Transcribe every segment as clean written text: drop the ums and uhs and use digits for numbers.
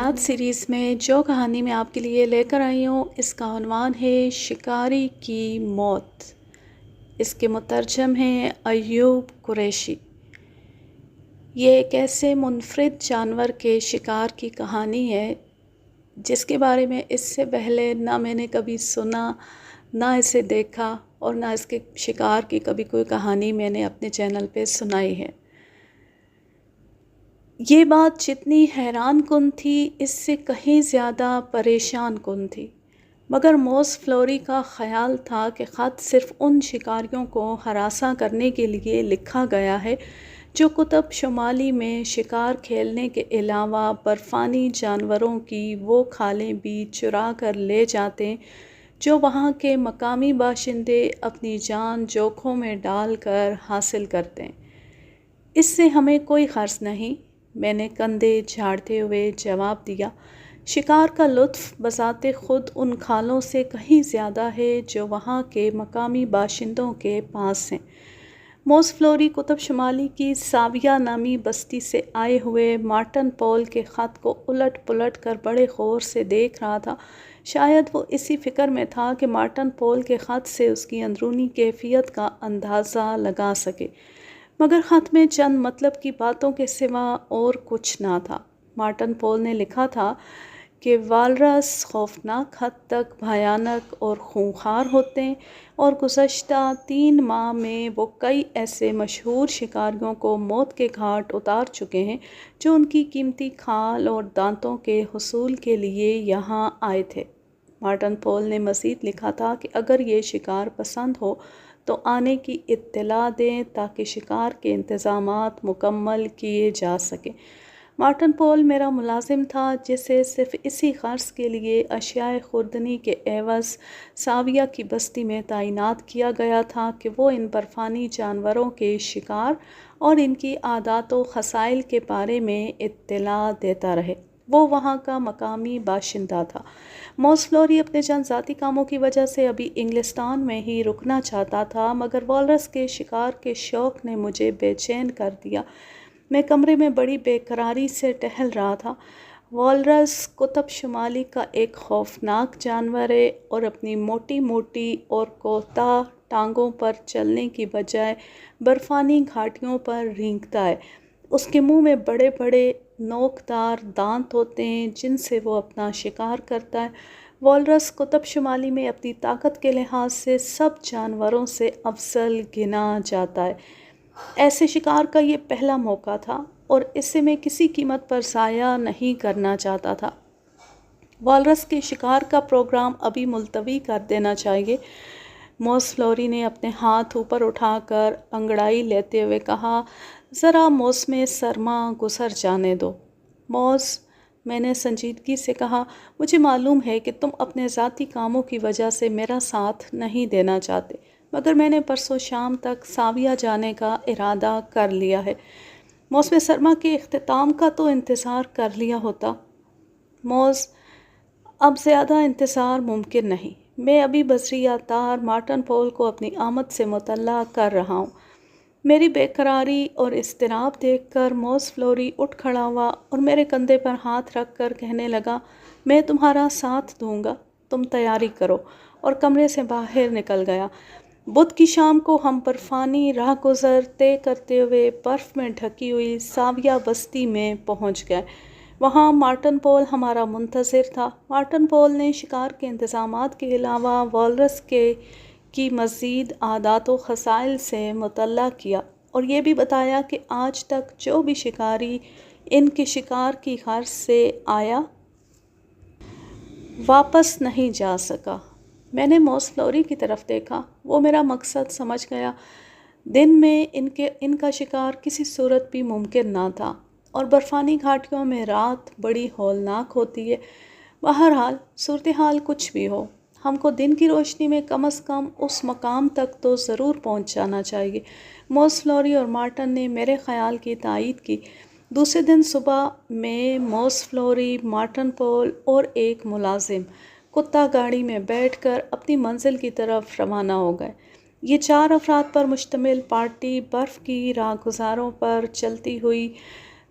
کائنات سیریز میں جو کہانی میں آپ کے لیے لے کر آئی ہوں اس کا عنوان ہے شکاری کی موت۔ اس کے مترجم ہیں ایوب قریشی۔ یہ ایک ایسے منفرد جانور کے شکار کی کہانی ہے جس کے بارے میں اس سے پہلے نہ میں نے کبھی سنا، نہ اسے دیکھا اور نہ اس کے شکار کی کبھی کوئی کہانی میں نے اپنے چینل پہ سنائی ہے۔ یہ بات جتنی حیران کن تھی اس سے کہیں زیادہ پریشان کن تھی، مگر موس فلوری کا خیال تھا کہ خط صرف ان شکاریوں کو ہراساں کرنے کے لیے لکھا گیا ہے جو قطب شمالی میں شکار کھیلنے کے علاوہ برفانی جانوروں کی وہ کھالیں بھی چرا کر لے جاتے جو وہاں کے مقامی باشندے اپنی جان جوکھوں میں ڈال کر حاصل کرتے ہیں۔ اس سے ہمیں کوئی غرض نہیں، میں نے کندھے جھاڑتے ہوئے جواب دیا۔ شکار کا لطف بذات خود ان کھالوں سے کہیں زیادہ ہے جو وہاں کے مقامی باشندوں کے پاس ہیں۔ موس فلوری قطب شمالی کی ساویہ نامی بستی سے آئے ہوئے مارٹن پول کے خط کو الٹ پلٹ کر بڑے غور سے دیکھ رہا تھا۔ شاید وہ اسی فکر میں تھا کہ مارٹن پول کے خط سے اس کی اندرونی کیفیت کا اندازہ لگا سکے، مگر خط میں چند مطلب کی باتوں کے سوا اور کچھ نہ تھا۔ مارٹن پول نے لکھا تھا کہ والرس خوفناک حد تک بھیانک اور خونخوار ہوتے ہیں اور گزشتہ 3 ماہ میں وہ کئی ایسے مشہور شکاریوں کو موت کے گھاٹ اتار چکے ہیں جو ان کی قیمتی کھال اور دانتوں کے حصول کے لیے یہاں آئے تھے۔ مارٹن پول نے مزید لکھا تھا کہ اگر یہ شکار پسند ہو تو آنے کی اطلاع دیں تاکہ شکار کے انتظامات مکمل کیے جا سکیں۔ مارٹن پول میرا ملازم تھا جسے صرف اسی غرض کے لیے اشیاء خوردنی کے عوض ساویہ کی بستی میں تعینات کیا گیا تھا کہ وہ ان برفانی جانوروں کے شکار اور ان کی عادات و خصائل کے بارے میں اطلاع دیتا رہے۔ وہ وہاں کا مقامی باشندہ تھا۔ موس فلوری اپنے چند ذاتی کاموں کی وجہ سے ابھی انگلستان میں ہی رکنا چاہتا تھا، مگر والرس کے شکار کے شوق نے مجھے بے چین کر دیا۔ میں کمرے میں بڑی بے قراری سے ٹہل رہا تھا۔ والرس قطب شمالی کا ایک خوفناک جانور ہے اور اپنی موٹی موٹی اور کوتاہ ٹانگوں پر چلنے کی بجائے برفانی گھاٹیوں پر رینگتا ہے۔ اس کے منہ میں بڑے بڑے نوکدار دانت ہوتے ہیں جن سے وہ اپنا شکار کرتا ہے۔ والرس قطب شمالی میں اپنی طاقت کے لحاظ سے سب جانوروں سے افضل گنا جاتا ہے۔ ایسے شکار کا یہ پہلا موقع تھا اور اسے میں کسی قیمت پر ضائع نہیں کرنا چاہتا تھا۔ والرس کے شکار کا پروگرام ابھی ملتوی کر دینا چاہیے۔ موس فلوری نے اپنے ہاتھ اوپر اٹھا کر انگڑائی لیتے ہوئے کہا، ذرا موسم سرما گزر جانے دو۔ موس، میں نے سنجیدگی سے کہا، مجھے معلوم ہے کہ تم اپنے ذاتی کاموں کی وجہ سے میرا ساتھ نہیں دینا چاہتے، مگر میں نے پرسوں شام تک ساویہ جانے کا ارادہ کر لیا ہے۔ موسم سرما کے اختتام کا تو انتظار کر لیا ہوتا۔ موس، اب زیادہ انتظار ممکن نہیں۔ میں ابھی بذریعہ تار مارٹن پول کو اپنی آمد سے مطلع کر رہا ہوں۔ میری بے قراری اور اضطراب دیکھ کر موس فلوری اٹھ کھڑا ہوا اور میرے کندھے پر ہاتھ رکھ کر کہنے لگا، میں تمہارا ساتھ دوں گا، تم تیاری کرو، اور کمرے سے باہر نکل گیا۔ بدھ کی شام کو ہم برفانی راہ گزر طے کرتے ہوئے برف میں ڈھکی ہوئی ساویہ بستی میں پہنچ گئے۔ وہاں مارٹن پول ہمارا منتظر تھا۔ مارٹن پول نے شکار کے انتظامات کے علاوہ والرس کی مزید عادات و خصائل سے مطلع کیا اور یہ بھی بتایا کہ آج تک جو بھی شکاری ان کے شکار کی غرض سے آیا واپس نہیں جا سکا۔ میں نے موس فلوری کی طرف دیکھا، وہ میرا مقصد سمجھ گیا۔ دن میں ان کا شکار کسی صورت بھی ممکن نہ تھا اور برفانی گھاٹیوں میں رات بڑی ہولناک ہوتی ہے۔ بہرحال صورتحال کچھ بھی ہو، ہم کو دن کی روشنی میں کم از کم اس مقام تک تو ضرور پہنچ جانا چاہیے۔ موس فلوری اور مارٹن نے میرے خیال کی تائید کی۔ دوسرے دن صبح میں موس فلوری، مارٹن پول اور ایک ملازم کتا گاڑی میں بیٹھ کر اپنی منزل کی طرف روانہ ہو گئے۔ یہ 4 افراد پر مشتمل پارٹی برف کی راہ گزاروں پر چلتی ہوئی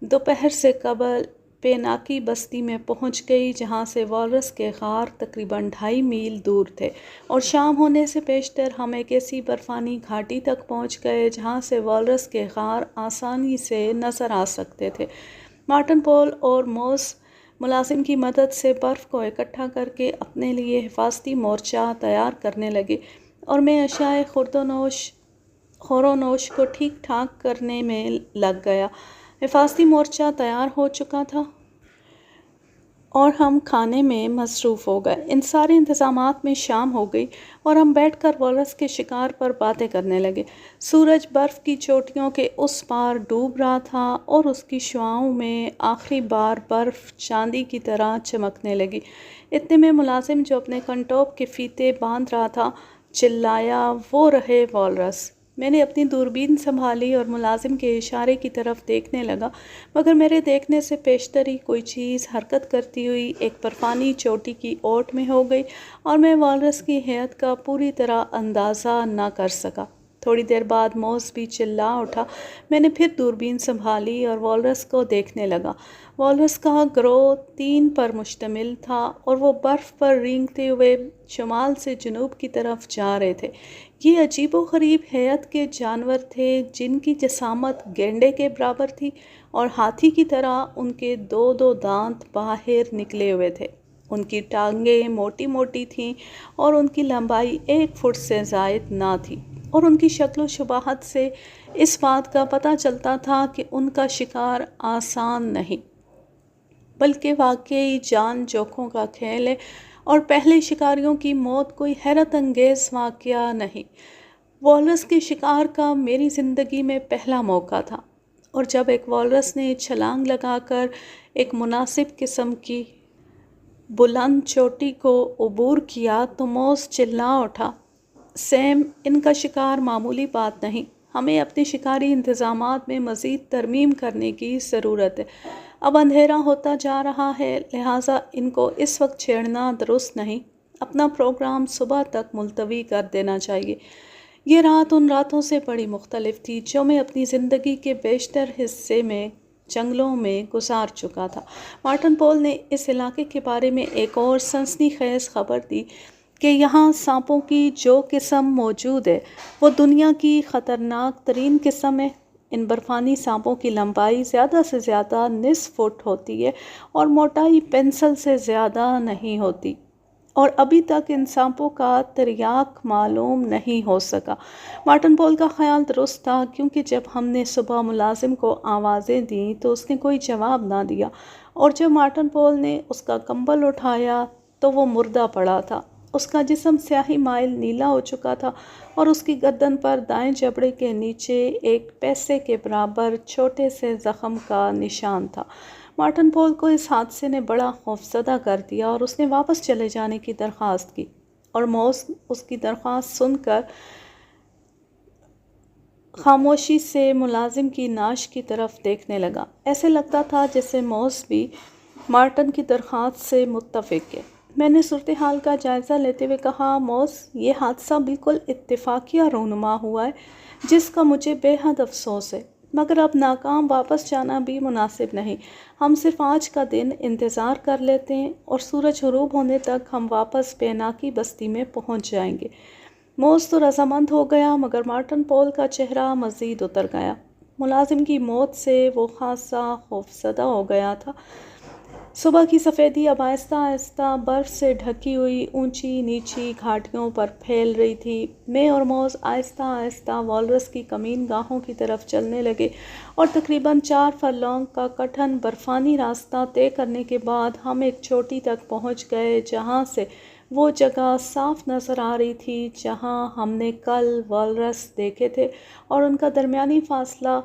دوپہر سے قبل پیناکی بستی میں پہنچ گئی جہاں سے والرس کے غار تقریباً 2.5 میل دور تھے، اور شام ہونے سے پیشتر ہم ایک ایسی برفانی گھاٹی تک پہنچ گئے جہاں سے والرس کے غار آسانی سے نظر آ سکتے تھے۔ مارٹن پول اور موز ملازم کی مدد سے برف کو اکٹھا کر کے اپنے لیے حفاظتی مورچہ تیار کرنے لگے، اور میں اشیاء خورونوش کو ٹھیک ٹھاک کرنے میں لگ گیا۔ حفاظتی مورچہ تیار ہو چکا تھا اور ہم کھانے میں مصروف ہو گئے۔ ان سارے انتظامات میں شام ہو گئی اور ہم بیٹھ کر والرس کے شکار پر باتیں کرنے لگے۔ سورج برف کی چوٹیوں کے اس پار ڈوب رہا تھا اور اس کی شعاعوں میں آخری بار برف چاندی کی طرح چمکنے لگی۔ اتنے میں ملازم جو اپنے کنٹوپ کے فیتے باندھ رہا تھا چلایا، "وہ رہے والرس!" میں نے اپنی دوربین سنبھالی اور ملازم کے اشارے کی طرف دیکھنے لگا، مگر میرے دیکھنے سے پیشتر ہی کوئی چیز حرکت کرتی ہوئی ایک برفانی چوٹی کی اوٹ میں ہو گئی اور میں والرس کی ہیئت کا پوری طرح اندازہ نہ کر سکا۔ تھوڑی دیر بعد موز بھی چلا اٹھا۔ میں نے پھر دوربین سنبھالی اور والرس کو دیکھنے لگا۔ والرس کا گروہ 3 پر مشتمل تھا اور وہ برف پر رینگتے ہوئے شمال سے جنوب کی طرف جا رہے تھے۔ یہ عجیب و غریب ہیئت کے جانور تھے جن کی جسامت گینڈے کے برابر تھی اور ہاتھی کی طرح ان کے 2 دانت باہر نکلے ہوئے تھے۔ ان کی ٹانگیں موٹی موٹی تھیں اور ان کی لمبائی 1 فٹ سے زائد نہ تھی، اور ان کی شکل و شباہت سے اس بات کا پتہ چلتا تھا کہ ان کا شکار آسان نہیں، بلکہ واقعی جان جوکھوں کا کھیل ہے، اور پہلے شکاریوں کی موت کوئی حیرت انگیز واقعہ نہیں۔ والرس کے شکار کا میری زندگی میں پہلا موقع تھا، اور جب ایک والرس نے چھلانگ لگا کر ایک مناسب قسم کی بلند چوٹی کو عبور کیا تو موز چلا اٹھا، "سیم، ان کا شکار معمولی بات نہیں، ہمیں اپنے شکاری انتظامات میں مزید ترمیم کرنے کی ضرورت ہے۔ اب اندھیرا ہوتا جا رہا ہے، لہٰذا ان کو اس وقت چھیڑنا درست نہیں، اپنا پروگرام صبح تک ملتوی کر دینا چاہیے۔" یہ رات ان راتوں سے بڑی مختلف تھی جو میں اپنی زندگی کے بیشتر حصے میں جنگلوں میں گزار چکا تھا۔ مارٹن پول نے اس علاقے کے بارے میں ایک اور سنسنی خیز خبر دی کہ یہاں سانپوں کی جو قسم موجود ہے وہ دنیا کی خطرناک ترین قسم ہے۔ ان برفانی سانپوں کی لمبائی زیادہ سے زیادہ نصف فٹ ہوتی ہے اور موٹائی پنسل سے زیادہ نہیں ہوتی، اور ابھی تک ان سانپوں کا تریاک معلوم نہیں ہو سکا۔ مارٹن پول کا خیال درست تھا، کیونکہ جب ہم نے صبح ملازم کو آوازیں دیں تو اس نے کوئی جواب نہ دیا، اور جب مارٹن پول نے اس کا کمبل اٹھایا تو وہ مردہ پڑا تھا۔ اس کا جسم سیاہی مائل نیلا ہو چکا تھا اور اس کی گردن پر دائیں جبڑے کے نیچے ایک پیسے کے برابر چھوٹے سے زخم کا نشان تھا۔ مارٹن پول کو اس حادثے نے بڑا خوفزدہ کر دیا اور اس نے واپس چلے جانے کی درخواست کی، اور موز اس کی درخواست سن کر خاموشی سے ملازم کی نعش کی طرف دیکھنے لگا۔ ایسے لگتا تھا جیسے موز بھی مارٹن کی درخواست سے متفق ہے۔ میں نے صورتحال کا جائزہ لیتے ہوئے کہا، "موز، یہ حادثہ بالکل اتفاقیہ رونما ہوا ہے جس کا مجھے بے حد افسوس ہے، مگر اب ناکام واپس جانا بھی مناسب نہیں۔ ہم صرف آج کا دن انتظار کر لیتے ہیں اور سورج غروب ہونے تک ہم واپس پیناکی بستی میں پہنچ جائیں گے۔" موز تو رضامند ہو گیا، مگر مارٹن پول کا چہرہ مزید اتر گیا۔ ملازم کی موت سے وہ خاصا خوفزدہ ہو گیا تھا۔ صبح کی سفیدی اب آہستہ آہستہ برف سے ڈھکی ہوئی اونچی نیچی گھاٹیوں پر پھیل رہی تھی۔ میں اور موز آہستہ آہستہ والرس کی کمین گاہوں کی طرف چلنے لگے، اور تقریباً 4 فرلانگ کا کٹھن برفانی راستہ طے کرنے کے بعد ہم ایک چوٹی تک پہنچ گئے جہاں سے وہ جگہ صاف نظر آ رہی تھی جہاں ہم نے کل والرس دیکھے تھے، اور ان کا درمیانی فاصلہ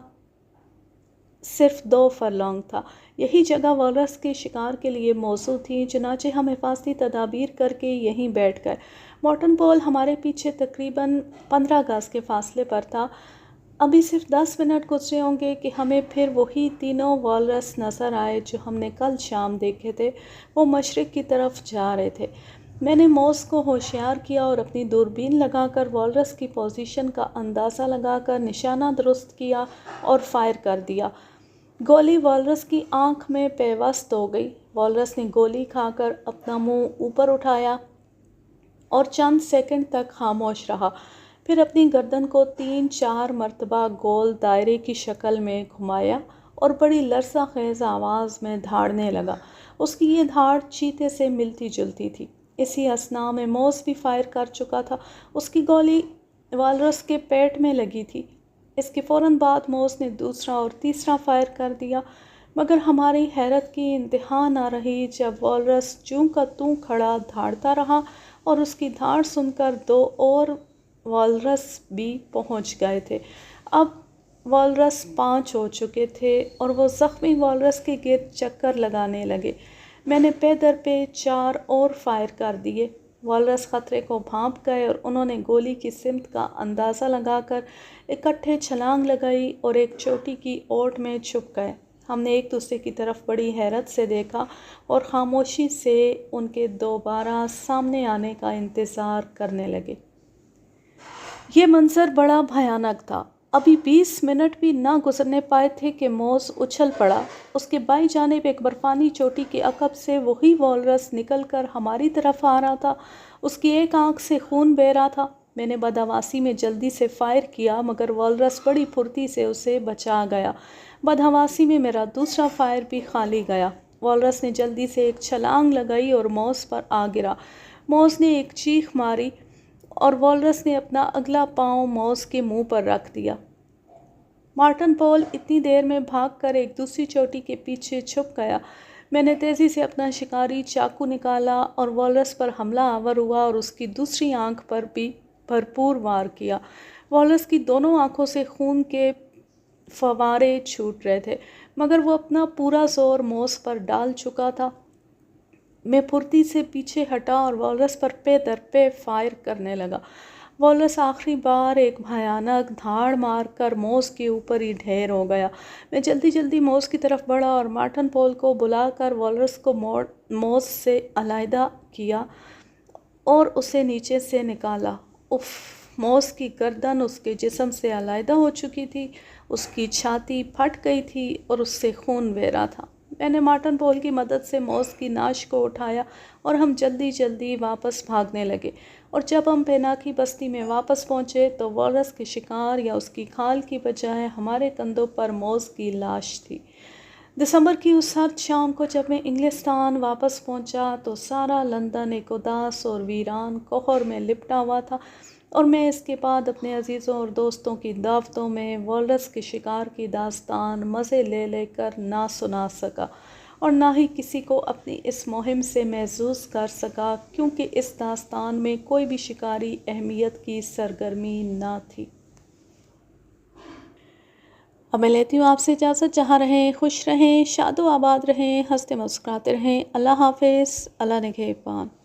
صرف 2 فرلانگ تھا۔ یہی جگہ والرس کے شکار کے لیے موزوں تھی، چنانچہ ہم حفاظتی تدابیر کر کے یہیں بیٹھ گئے۔ مارٹن پول ہمارے پیچھے تقریباً 15 گز کے فاصلے پر تھا۔ ابھی صرف 10 منٹ گزرے ہوں گے کہ ہمیں پھر وہی تینوں والرس نظر آئے جو ہم نے کل شام دیکھے تھے۔ وہ مشرق کی طرف جا رہے تھے۔ میں نے موز کو ہوشیار کیا اور اپنی دوربین لگا کر والرس کی پوزیشن کا اندازہ لگا کر نشانہ درست کیا اور فائر کر دیا۔ گولی والرس کی آنکھ میں پیوست ہو گئی۔ والرس نے گولی کھا کر اپنا منہ اوپر اٹھایا اور چند سیکنڈ تک خاموش رہا، پھر اپنی گردن کو 3-4 مرتبہ گول دائرے کی شکل میں گھمایا اور بڑی لرزہ خیز آواز میں دھاڑنے لگا۔ اس کی یہ دھاڑ چیتے سے ملتی جلتی تھی۔ اسی اثناء میں موز بھی فائر کر چکا تھا۔ اس کی گولی والرس کے پیٹ میں لگی تھی۔ اس کے فوراً بعد موز نے دوسرا اور تیسرا فائر کر دیا، مگر ہماری حیرت کی انتہا نہ رہی جب والرس جوں کا توں کھڑا دھاڑتا رہا اور اس کی دھاڑ سن کر 2 اور والرس بھی پہنچ گئے تھے۔ اب والرس 5 ہو چکے تھے اور وہ زخمی والرس کے گرد چکر لگانے لگے۔ میں نے پے در پے 4 اور فائر کر دیے۔ والرس خطرے کو بھانپ گئے اور انہوں نے گولی کی سمت کا اندازہ لگا کر اکٹھے چھلانگ لگائی اور ایک چوٹی کی اوٹ میں چھپ گئے۔ ہم نے ایک دوسرے کی طرف بڑی حیرت سے دیکھا اور خاموشی سے ان کے دوبارہ سامنے آنے کا انتظار کرنے لگے۔ یہ منظر بڑا بھیانک تھا۔ ابھی 20 منٹ بھی نہ گزرنے پائے تھے کہ موز اچھل پڑا۔ اس کے بائیں جانب ایک برفانی چوٹی کے عقب سے وہی والرس نکل کر ہماری طرف آ رہا تھا۔ اس کی ایک آنکھ سے خون بہہ رہا تھا۔ میں نے بدحواسی میں جلدی سے فائر کیا مگر والرس بڑی پھرتی سے اسے بچا گیا۔ بدحواسی میں میرا دوسرا فائر بھی خالی گیا۔ والرس نے جلدی سے ایک چھلانگ لگائی اور موز پر آ گرا۔ موز نے ایک چیخ ماری اور والرس نے اپنا اگلا پاؤں موز کے منہ پر رکھ دیا۔ مارٹن پول اتنی دیر میں بھاگ کر ایک دوسری چوٹی کے پیچھے چھپ گیا۔ میں نے تیزی سے اپنا شکاری چاقو نکالا اور والرس پر حملہ آور ہوا اور اس کی دوسری آنکھ پر بھی بھرپور وار کیا۔ والرس کی دونوں آنکھوں سے خون کے فوارے چھوٹ رہے تھے مگر وہ اپنا پورا زور موز پر ڈال چکا تھا۔ میں پھرتی سے پیچھے ہٹا اور والرس پر پے در پے فائر کرنے لگا۔ والرس آخری بار ایک بھیانک دھاڑ مار کر موز کے اوپر ہی ڈھیر ہو گیا۔ میں جلدی جلدی موز کی طرف بڑھا اور مارٹن پول کو بلا کر والرس کو موز سے علیحدہ کیا اور اسے نیچے سے نکالا۔ اف! موز کی گردن اس کے جسم سے علیحدہ ہو چکی تھی، اس کی چھاتی پھٹ گئی تھی اور اس سے خون بہہ رہا تھا۔ میں نے مارٹن پول کی مدد سے موز کی ناش کو اٹھایا اور ہم جلدی جلدی واپس بھاگنے لگے، اور جب ہم پیناکی بستی میں واپس پہنچے تو والرس کے شکار یا اس کی کھال کی بجائے ہمارے کندھوں پر موز کی لاش تھی۔ دسمبر کی اس سرد شام کو جب میں انگلستان واپس پہنچا تو سارا لندن ایک اداس اور ویران کوہر میں لپٹا ہوا تھا، اور میں اس کے بعد اپنے عزیزوں اور دوستوں کی دعوتوں میں والرس کے شکار کی داستان مزے لے لے کر نہ سنا سکا اور نہ ہی کسی کو اپنی اس مہم سے محظوظ کر سکا، کیونکہ اس داستان میں کوئی بھی شکاری اہمیت کی سرگرمی نہ تھی۔ اب میں لیتی ہوں آپ سے اجازت۔ جہاں رہیں خوش رہیں، شاد و آباد رہیں، ہنستے مسکراتے رہیں۔ اللہ حافظ۔ اللہ نگہبان۔